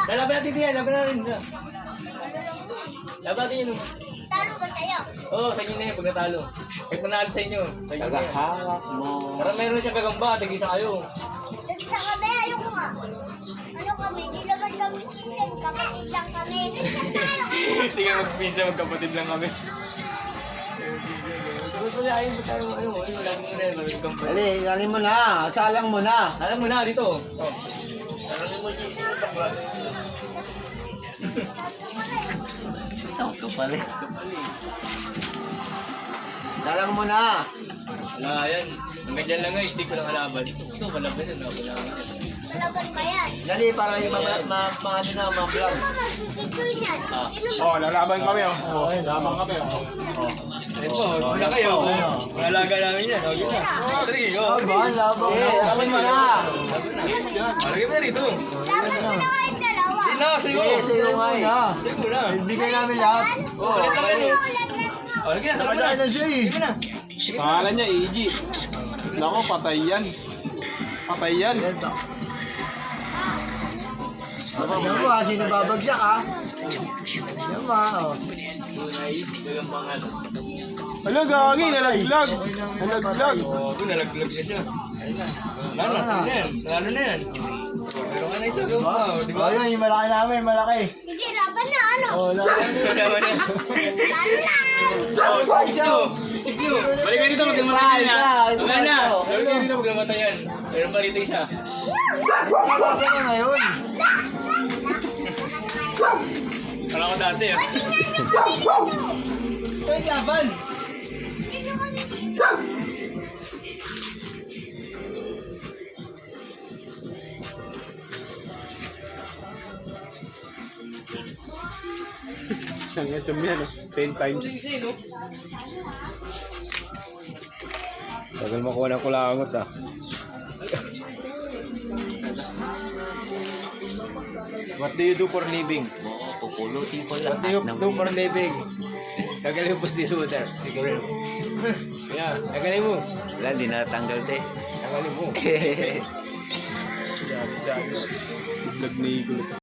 Laban natin yan, laban natin. Laban natin yun. Talo ba sa'yo? Oo, sa inyo na yun pag natalo. Kahit manalo sa inyo. Sa inyo na yan. Tagahawak mo. Para meron siyang gagamba, tig-isa kayo. Nagsa kami, ayoko nga. Ano kami, nilaban kami chicken, kapatid lang kami. Hindi ka magpinsa, magkapatid lang kami. Tapos wala ayun, ba't tayo, ano, lagi mo na yun, lagi kang pala. Dali, dali mo na. Salang mo na. Alam mo na, dito. Oh. Alam mo yung sinutak ba? Ito ka pala. Salang mo na. Wala, yan. Hanggang dyan lang nga, hindi ko lang alaban. Ito, malaban yan, laban namin yan. Malaban pa yan. Dali, para yung mga vlog. Sino ba magpipicture niyan? Oh, lalaban kami oh. Oh, lalaban kami oh. Ito, wala kayo. Malalaga namin yan. Huwag yun na. Tari, go. Laban, laban. Laban mo na. Malagay mo na rito. Laban mo na kayong dalawa. Hindi na, sa'yo. Sa'yo nga eh. Sa'yo mo na. Bigay namin lahat. Oo, ulit lang yan. Oh, lagyan na, Nakadaan na siya eh. Sige na. Pangalan niya, AG. Nako, patay yan. Patay yan. Yan mo ha, sino babagsak ha? Yan mo ha, oh. Tunay, yung mga Hala, gagi, nalaglag. Nalaglag. oh, nalaglag na siya. Ayun na. Wala na, sige na yan. Lalo na yan. Meron ka na isa, gawin pa. Di ba? Oh, yun, yung malaki namin, malaki. Sige, laban na, ano? Oh, laban. Laban na. Lalo lang! Oh, stick nyo. Balik kayo dito, maglamatayan na. Isa. Wala na. Balik kayo dito, maglamatayan. Meron pa rito isa. Bakit ka ngayon? Wala ko dati ah. Ay, laban! Ang zoom yan oh. 10 times. Kasi, no? Tagal makuha ng kulangot ah. What do you do for living? Pupulutin ko What do you do for living? Gagalin mo po si Suter. Ikaw rin. Yan, gagalin mo. Wala, di natanggal te. Gagalin mo. Vlog ni Gulo.